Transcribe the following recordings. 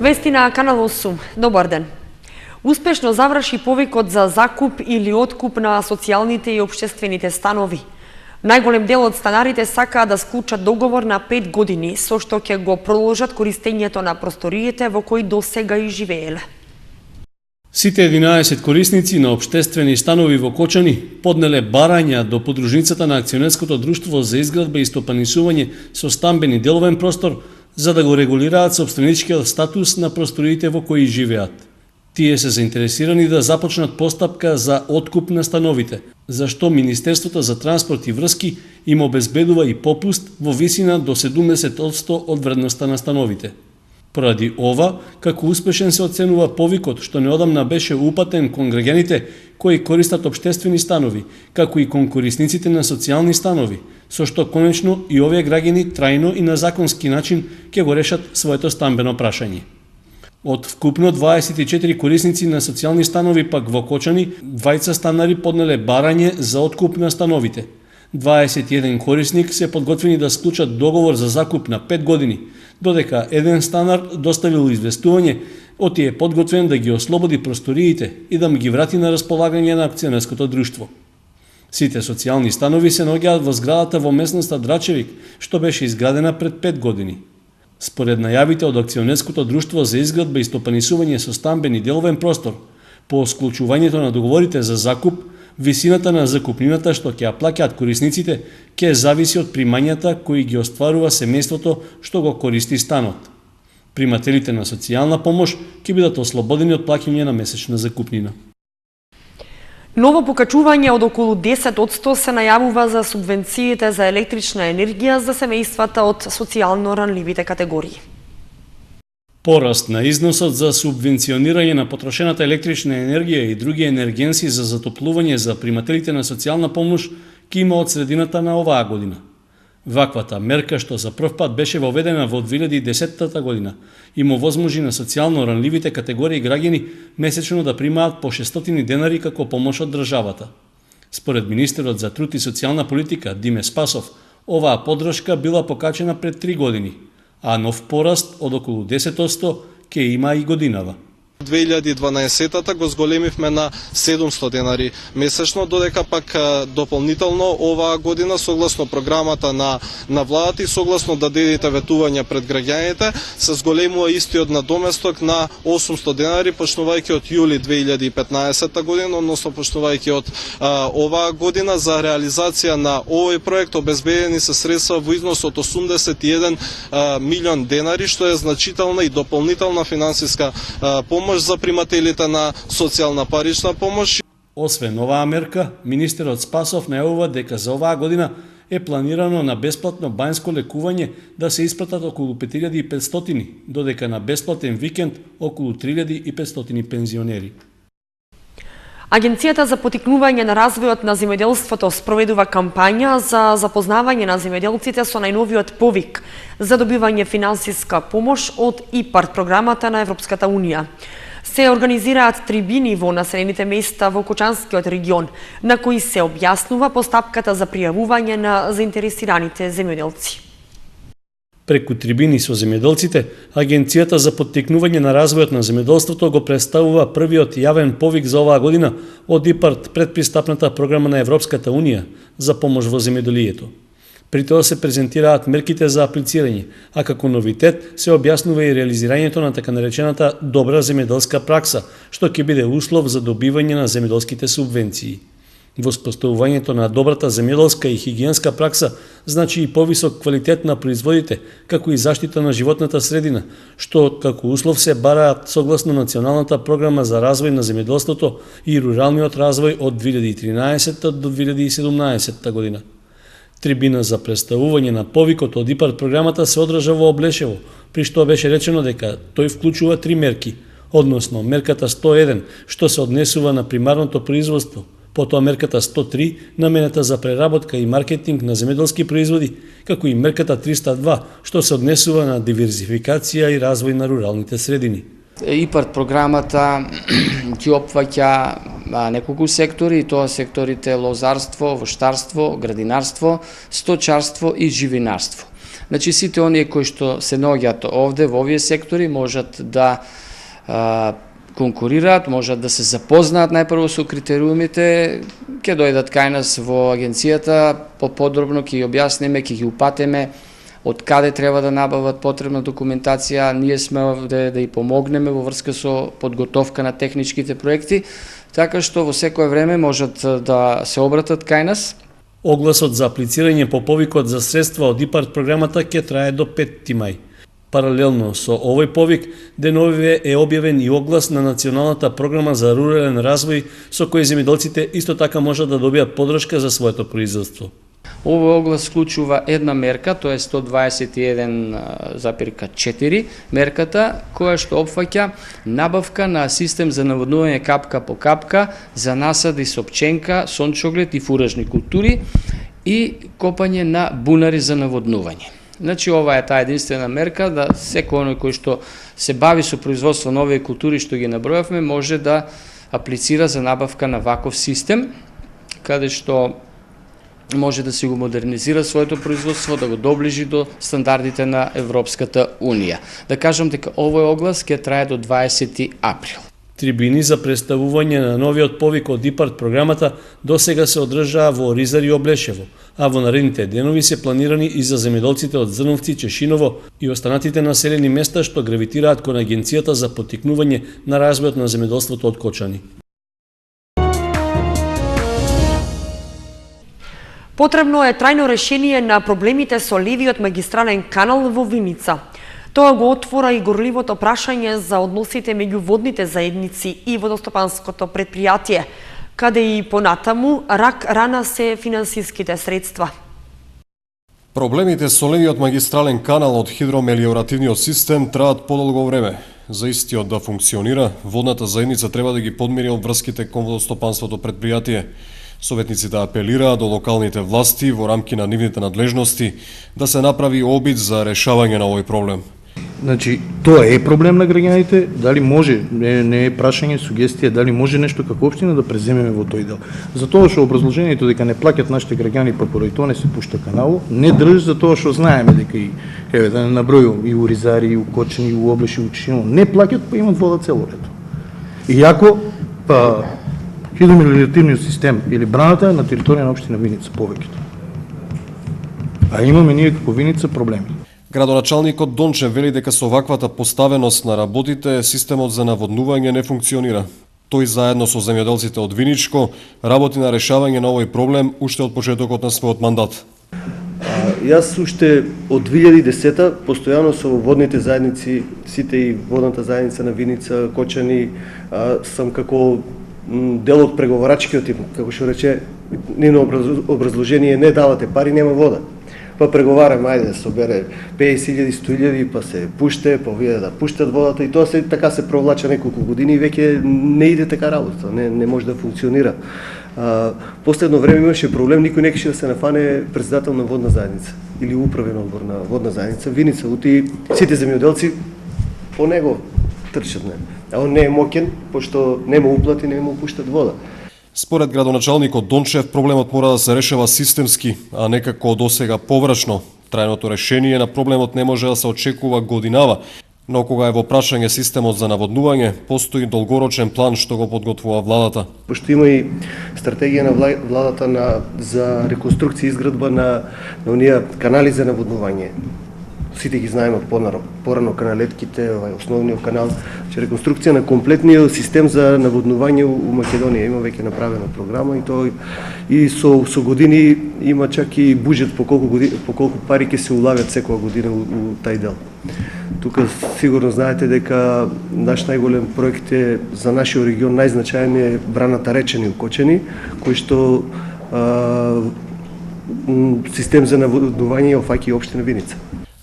Вести на Канал 8. Добар ден. Успешно заврши повикот за закуп или откуп на социјалните и општествените станови. Најголем дел од станарите сакаат да склучат договор на 5 години, со што ќе го продолжат користењето на просториите во кои досега и живееле. Сите 11 корисници на општествени станови во Кочани поднеле барања до подружницата на Акционерското друштво за изградба и стопанисување со стамбени деловен простор за да го регулираат сопственичкиот статус на просториите во кои живеат. Тие се заинтересирани да започнат постапка за откуп на становите, зашто Министерството за транспорт и врски им обезбедува и попуст во висина до 70% од вредноста на становите. Поради ова, како успешен се оценува повикот што неодамна беше упатен кон граѓаните кои користат општествени станови, како и кон корисниците на социјални станови, со што конечно и овие граѓани трајно и на законски начин ќе го решат своето стамбено прашање. Од вкупно 24 корисници на социјални станови пак во Кочани, 20 станари поднеле барање за откуп на становите. 21 корисник се подготвени да склучат договор за закуп на 5 години, додека еден станар доставил известување, оти е подготвен да ги ослободи просториите и да му ги врати на располагање на Акционерското друштво. Сите социјални станови се наоѓаат во зградата во местноста Драчевик, што беше изградена пред 5 години. Според најавите од Акционерското друштво за изградба и стопанисување со стамбени деловен простор, по склучувањето на договорите за закуп, висината на закупнината што ќе ја плаќаат корисниците ќе зависи од примањата кои ги остварува семејството што го користи станот. Примателите на социјална помош ќе бидат ослободени од плаќање на месечна закупнина. Ново покачување од околу 10% се најавува за субвенциите за електрична енергија за семејствата од социјално ранливите категории. Пораст на износот за субвенционирање на потрошената електрична енергија и други енергенси за затоплување за примателите на социјална помош ќе има од средината на оваа година. Ваквата мерка што за прв пат беше воведена во 2010 година им овозможи на социјално ранливите категории граѓани месечно да примаат по 600 денари како помош од државата. Според министерот за труд и социјална политика Диме Спасов, оваа поддршка била покачена пред 3 години, а нов пораст од околу 10% ќе има и годинава. 2012-та го зголемивме на 700 денари месечно, додека пак дополнително оваа година согласно програмата на владата и согласно дадените ветувања пред граѓаните се зголемува истиот надоместок на 800 денари почнувајќи од јули 2015 година, односно почнувајќи од оваа година. За реализација на овој проект обезбедени се средства во износ од 81 милион денари, што е значителна и дополнителна финансиска помош за примателите на социјална парична помош. Освен оваа мерка, министерот Спасов најавува дека за оваа година е планирано на бесплатно бањско лекување да се испратат околу 5500, додека на бесплатен викенд околу 3500 пензионери. Агенцијата за поттикнување на развојот на земјоделството спроведува кампања за запознавање на земјоделците со најновиот повик за добивање финансиска помош од ИПАРД, програмата на Европската Унија. Се организираат трибини во населените места во Кочанскиот регион, на кои се објаснува постапката за пријавување на заинтересираните земјоделци. Преку трибини со земјоделците, Агенцијата за поттикнување на развојот на земјоделството го представува првиот јавен повик за оваа година од ИПАРД, предпристапната програма на Европската Унија за помош во земјоделието. При тоа се презентираат мерките за аплицирање, а како новитет се објаснува и реализирањето на така наречената добра земјоделска пракса, што ќе биде услов за добивање на земјоделските субвенции. Воспоставувањето на добрата земјоделска и хигиенска пракса значи и повисок квалитет на производите, како и заштита на животната средина, што како услов се бараат согласно Националната програма за развој на земјоделството и руралниот развој од 2013 до 2017 година. Трибина за представување на повикот од ИПАРД програмата се одржа во Облешево, при што беше речено дека тој вклучува 3 мерки, односно мерката 101, што се однесува на примарното производство, потоа мерката 103, намената за преработка и маркетинг на земјоделски производи, како и мерката 302, што се однесува на диверзификација и развој на руралните средини. ИПАРД програмата ќе опфаќа неколку сектори, и тоа секторите лозарство, воштарство, градинарство, сточарство и живинарство. Значи сите оние кои што се наоѓаат овде во овие сектори можат да конкурираат, можат да се запознаат најпрво со критериумите, ќе дојдат кај нас во агенцијата, подробно ќе ги објасниме, ќе ги упатиме од каде треба да набават потребна документација, ние сме овде да и помогнеме во врска со подготовка на техничките проекти, така што во секое време можат да се обратат кај нас. Огласот за аплицирање по повикот за средства од ИПАРТ програмата ќе трае до 5 мај. Паралелно со овој повик, деновиве е објавен и оглас на Националната програма за рурален развој, со кој земјоделците исто така можат да добијат поддршка за своето производство. Овој оглас вклучува една мерка, тоа е 121,4 мерката, која што опфаќа набавка на систем за наводнување капка по капка за насади со пченка, сончоглед и фуражни култури и копање на бунари за наводнување. Значи, ова е таа единствена мерка да секој оној кој што се бави со производство на овие култури што ги набројавме може да аплицира за набавка на ваков систем, каде што може да се го модернизира своето производство, да го доближи до стандардите на Европската Унија. Да кажам дека овој оглас ќе трае до 20 април. Трибини за представување на новиот повик од ИПАРТ програмата досега се одржаа во Оризар и Облешево, а во наредните денови се планирани и за земјоделците од Зрновци, Чешиново и останатите населени места што гравитираат кон Агенцијата за поттикнување на развојот на земјоделството од Кочани. Потребно е трајно решение на проблемите со левиот магистрален канал во Виница. Тоа го отвора и горливото прашање за односите меѓу водните заедници и водостопанското предпријатие, каде и понатаму рак рана се финансиските средства. Проблемите со левиот магистрален канал од хидромелиоративниот систем траат подолго време. За истиот да функционира, водната заедница треба да ги подмири обврските кон водостопанството предпријатие. Советниците апелираат до локалните власти во рамки на нивните надлежности да се направи обид за решавање на овој проблем. Значи, тоа е проблем на граѓаните, дали може, не е прашање, сугестија, дали може нешто како општина да преземеме во тој дел. Затоа што образложението дека не плаќат нашите граѓани па поради тоа не се пушта канал, не држи за тоа што знаеме дека и еве да не набројувам и у Ризари, и у Кочани, и у Облеш, и у Чешиново, не плаќат па имат вода цело лето. Иако па хидромелиоративниот систем или браната е на територија на општина Виница повеќето. А имаме ние како Виница проблеми. Градоначалникот Дончев вели дека со ваквата поставеност на работите системот за наводнување не функционира. Тој заедно со земјоделците од Виничко работи на решавање на овој проблем уште од почетокот на својот мандат. Јас уште од 2010-та постојано со водните заедници, сите и водната заедница на Виница, Кочани, сам како дел од преговарачкиот тим, како што рече, нивно образложение не давате пари, нема вода. Па преговараме, ајде да собере 50.000, 100.000, па се пуште, па вие да пуштат водата и тоа се така се провлача неколку години и веќе не иде така работа, не може да функционира. Последно време имаше проблем, никој не кеше да се нафане председател на водна заедница или управен одбор на водна заедница Виница, ути сите земјоделци по него трчат, не. А он не е моќен, пошто нема уплати, не му пуштат вода. Според градоначалникот Дончев, проблемот мора да се решава системски, а не како досега површно. Трајното решение на проблемот не може да се очекува годинава, но кога е во прашање системот за наводнување, постои долгорочен план што го подготвува владата. Пошто има и стратегија на владата за реконструкција и изградба на оние канали за наводнување. Сите ги знаеме од порано каналетките, основниот канал, че реконструкција на комплетниот систем за наводнување у Македонија има веќе направена програма и тоа и со години има чак и буџет по колку пари ќе се улават секоја година у тај дел. Тука сигурно знаете дека наш најголем проект е за нашиот регион, најзначајен е браната Речени у Кочани, кој што систем за наводнување опфаќа и општина Виница.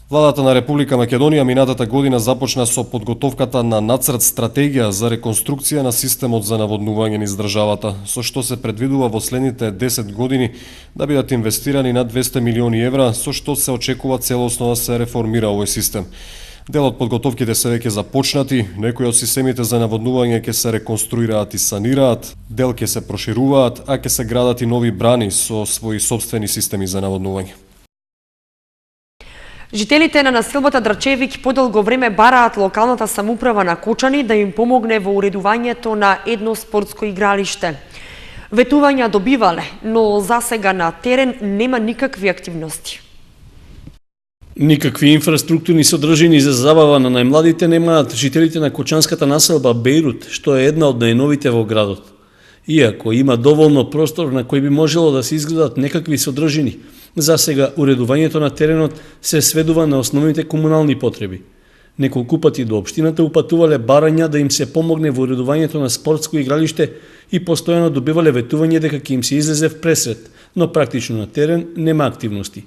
Владата на Република Македонија минатата година започна со подготовката на нацрт стратегија за реконструкција на системот за наводнување низ државата, со што се предвидува во следните 10 години да бидат инвестирани над 200 милиони евра, со што се очекува целосно да се реформира овој систем. Дел од подготовките се веќе започнати, некои од системите за наводнување ќе се реконструираат и санираат, дел ќе се прошируваат, а ќе се градат и нови брани со своји сопствени системи за наводнување. Жителите на населбата Драчевиќ подолго време бараат локалната самоуправа на Кочани да им помогне во уредувањето на едно спортско игралиште. Ветувања добивале, но засега на терен нема никакви активности. Никакви инфраструктурни содржини за забава на најмладите немаат жителите на кочанската населба Бејрут, што е една од најновите во градот. Иако има доволно простор на кој би можело да се изградат некакви содржини, засега уредувањето на теренот се сведува на основните комунални потреби. Неколку пати до општината упатувале барања да им се помогне во уредувањето на спортско игралиште и постојано добивале ветување дека ќе им се излезе в пресрет, но практично на терен нема активности.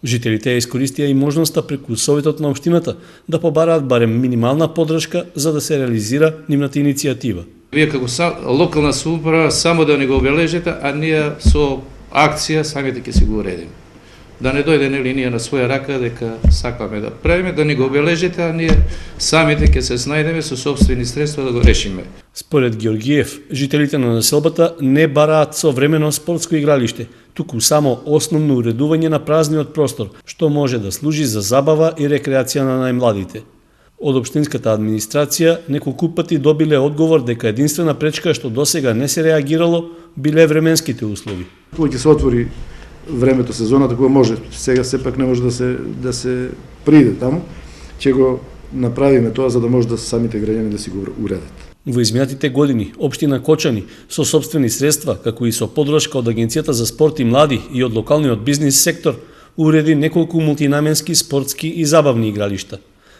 Жителите ја искористија и можноста преку советот на општината да побараат барем минимална поддршка за да се реализира нивната иницијатива. Вие како локална самоуправа само да не го обележите, а ние со акција самите ќе си го уредиме. Да не дојде нели ние на своја рака дека сакаме да правиме, да не го обележите, а ние самите ќе се снајдеме со сопствени средства да го решиме. Според Георгиев, жителите на населбата не бараат современо спортско игралиште, туку само основно уредување на празниот простор, што може да служи за забава и рекреација на најмладите. Од општинската администрација неколку пати добиле одговор дека единствена пречка што досега не се реагирало биле временските услови. Кога ќе се отвори времето, сезоната, кога може, сега сепак не може да се приде таму, ќе го направиме тоа за да може да самите граѓани да си го уредат. Во изминатите години, општина Кочани со сопствени средства, како и со поддршка од Агенцијата за спорт и млади и од локалниот бизнис сектор, уреди неколку мултинаменски спортски и забавни игралишта.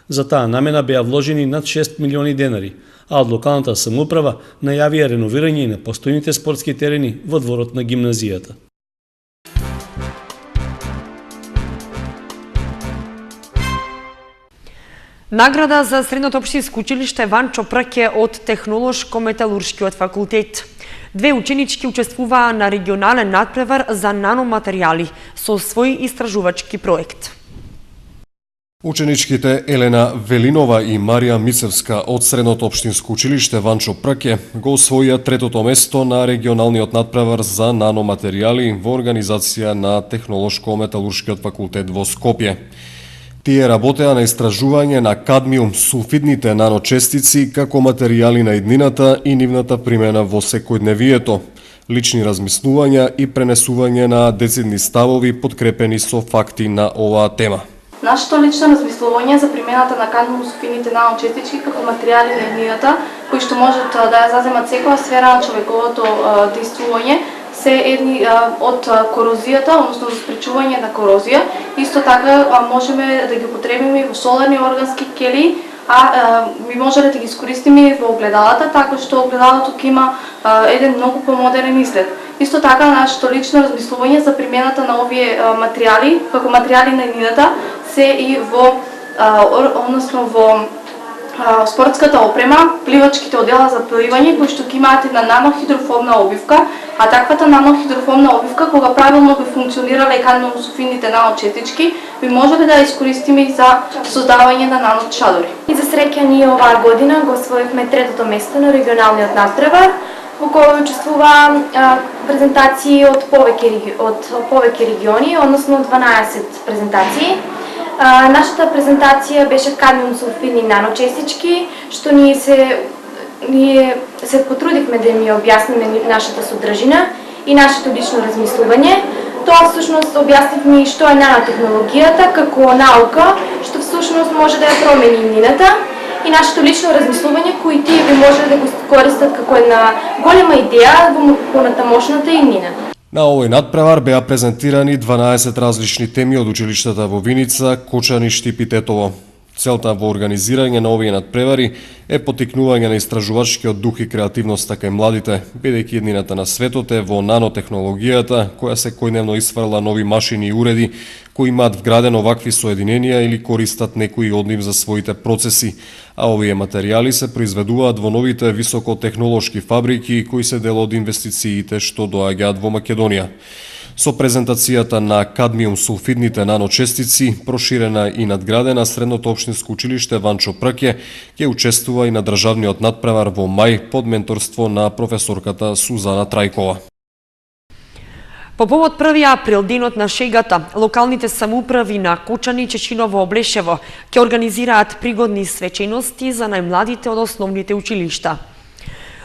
За таа намена беа вложени над 6 милиони денари, а од локалната самоуправа најавија реновирање на постојните спортски терени во дворот на гимназијата. Награда за Средното општинско училиште Ванчо Прке од Технолошко-металуршкиот факултет. Две ученички учествуваа на регионален надпревар за наноматеријали со свој истражувачки проект. Ученичките Елена Велинова и Марија Мицевска од Средното општинско училиште Ванчо Прке го освоија третото место на регионалниот надпревар за наноматеријали во организација на Технолошко-металуршкиот факултет во Скопје. Тие работеа на истражување на кадмиум сулфидните наночестици како материјали на иднината и нивната примена во секојдневието, лични размислувања и пренесување на децидни ставови подкрепени со факти на оваа тема. Нашето лично размислување за примената на кадмиум сулфидните наночестички како материјали на иднината, кои што можат да ја заземат секоја сфера на човековото действување, се едни од корозијата, односно за спречување на корозија. Исто така можеме да ги употребиме и во соларни органски келии, а ми може да ги искористиме и во огледалата, така што огледалото ќе има еден многу помодерен изглед. Исто така нашето лично размислување за примената на овие материјали, како материјали на иднината, се и во односно во спортската опрема, пливачките одела за пливање, кои што ќе имаат една нанохидрофобна обивка, а таквата нанохидрофобна обивка, кога правилно би функционирале и кадмиум сулфидните наночестички, би можеле да искористиме и за создавање на наночадори. И за среќа ние оваа година го освоивме третото место на регионалниот надпревар, во кој учествуваа презентации од повеќе региони, односно 12 презентации. Нашата презентација беше кадмиум сулфидни наночестички, што ние се потрудивме да ми објасниме нашата содржина и нашето лично размислување. Тоа всушност објаснивме и што е нанотехнологијата како наука, што всушност може да ја промени иднината и нашето лично размислување кои тие би можеле да го користат како една голема идеја во понатамошната иднина. На овој надпревар беа презентирани 12 различни теми од училиштата во Виница, Кочани, Штип и Тетово. Целта во организирање на овие надпревари е поттикнување на истражувачкиот дух и креативноста кај младите, бидејќи иднината на светот е во нанотехнологијата, која секојдневно исфрла нови машини и уреди кои имаат вградено вакви соединенија или користат некои од нив за своите процеси, а овие материјали се произведуваат во новите високотехнолошки фабрики кои се дел од инвестициите што доаѓаат во Македонија. Со презентацијата на кадмиум сулфидните наночестици, проширена и надградена, Средното општинско училиште Ванчо Прке ќе учествува и на државниот надпревар во мај под менторство на професорката Сузана Трајкова. По повод 1 април, денот на шегата, локалните самоуправи на Кочани, Чешиново, Облешево ќе организираат пригодни свечености за најмладите од основните училишта.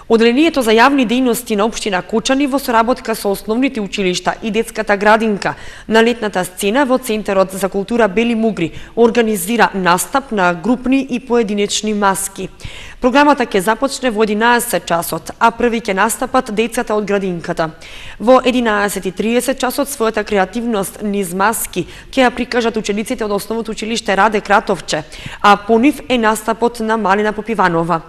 Оделението за јавни дејности на општина Кочани во соработка со основните училишта и детската градинка на летната сцена во Центарот за култура Бели Мугри организира настап на групни и поединечни маски. Програмата ќе започне во 11 часот, а први ќе настапат децата од градинката. Во 11:30 часот својата креативност низ маски ќе ја прикажат учениците од основното училиште Раде Кратовче, а по нив е настапот на Малина Попиванова.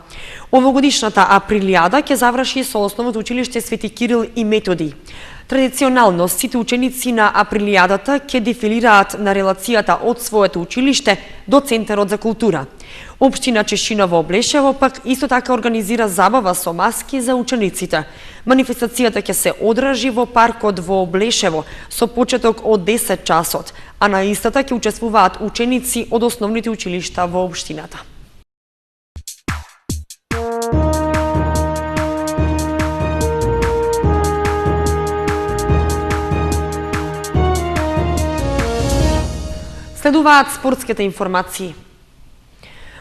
Овогодишната априлијада ќе заврши со основното училиште Свети Кирил и Методи. Традиционално, сите ученици на априлијадата ќе дефилираат на релацијата од своето училиште до Центарот за култура. Општина Чешиново, Облешево пак исто така организира забава со маски за учениците. Манифестацијата ќе се одржи во паркот во Облешево со почеток од 10 часот, а на истата ќе учествуваат ученици од основните училишта во општината. Следуваат спортските информации.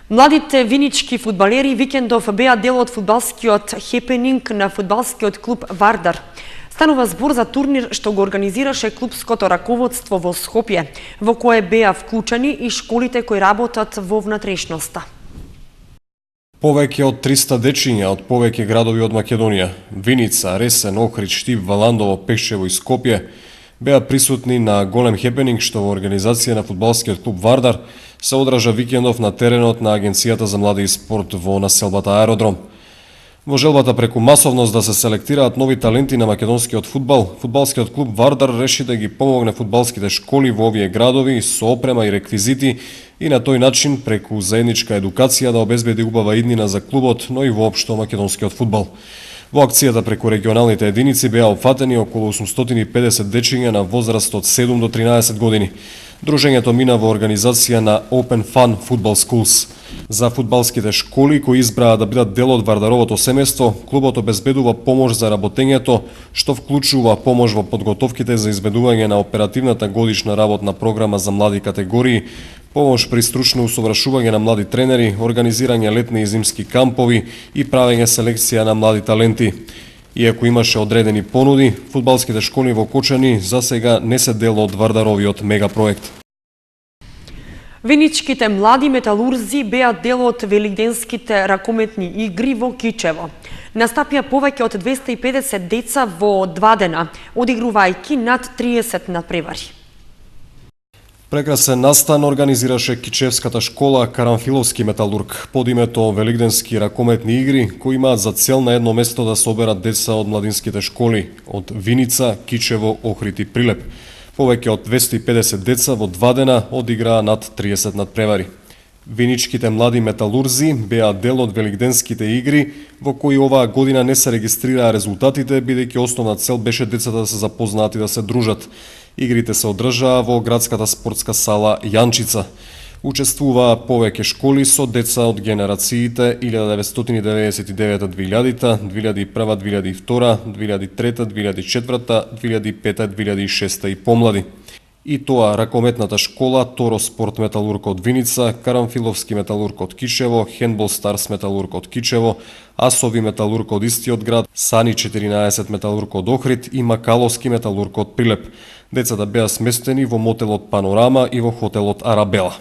Младите винички фудбалери викендов беа дел од фудбалскиот хепенинг на фудбалскиот клуб Вардар. Станува збор за турнир што го организираше клубското раководство во Скопје, во кое беа вклучени и школите кои работат во внатрешноста. Повеќе од 300 дечиња од повеќе градови од Македонија, Виница, Ресен, Охрид, Штип, Валандово, Пешчево и Скопје, беа присутни на голем хепенинг што во организација на фудбалскиот клуб Вардар се одржа викендов на теренот на Агенцијата за млади и спорт во населбата Аеродром. Во желбата преку масовност да се селектираат нови таленти на македонскиот фудбал, фудбалскиот клуб Вардар реши да ги помогне фудбалските школи во овие градови со опрема и реквизити и на тој начин преку заедничка едукација да обезбеди убава иднина за клубот, но и воопшто македонскиот фудбал. Во акцијата преку регионалните единици беа опфатени околу 850 дечиња на возраст од 7 до 13 години. Дружењето мина во организација на Open Fun Football Schools. За фудбалските школи кои избраа да бидат дел од Вардаровото семејство, клубот обезбедува помош за работењето, што вклучува помош во подготовките за изведување на оперативната годишна работна програма за млади категории, помош при стручно усовршување на млади тренери, организирање летни и зимски кампови и правење селекција на млади таленти. Иако имаше одредени понуди, фудбалските школи во Кочани за сега не се дел од Вардаровиот мегапроект. Виничките млади металурзи беа дел од великденските ракометни игри во Кичево. Настапија повеќе од 250 деца во 2 дена, одигрувајќи над 30 надпревари. Прекрасен настан организираше Кичевската школа Карамфиловски металург под името Великденски ракометни игри, кои имаат за цел на едно место да соберат деца од младинските школи од Виница, Кичево, Охрид и Прилеп. Повеќе од 250 деца во 2 дена одиграа над 30 надпревари. Виничките млади металурзи беа дел од Великденските игри, во кои оваа година не се регистрираа резултатите, бидејќи основна цел беше децата да се запознаат и да се дружат. Игрите се одржаа во градската спортска сала Јанчица. Учествуваа повеќе школи со деца од генерациите 1999-2000, 2001-2002, 2003-2004, 2005-2006 и помлади. И тоа ракометната школа, Торо спорт металург од Виница, Карамфиловски металург од Кичево, Хендбол Старс металург од Кичево, Асови металург од истиот град, Сани 14 металург од Охрид и Макаловски металург од Прилеп. Децата беа сместени во мотелот Панорама и во хотелот Арабела.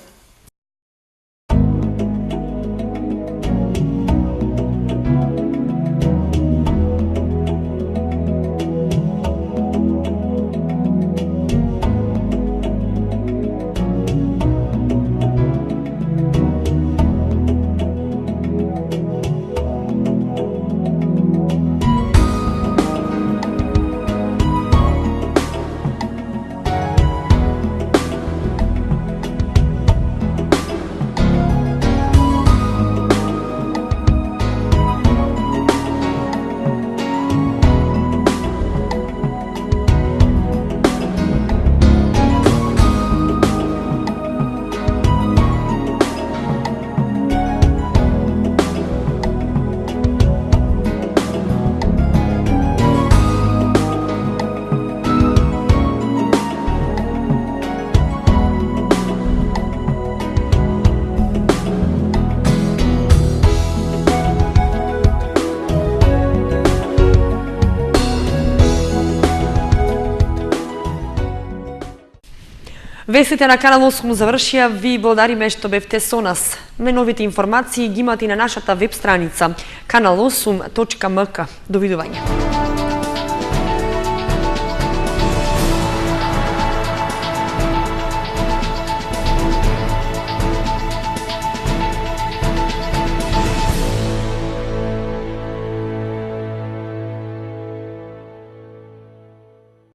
Вестите на Канал 8 завршија, ви благодариме што бевте со нас. Најновите информации ги имате и на нашата веб страница kanal8.mk. Довидување.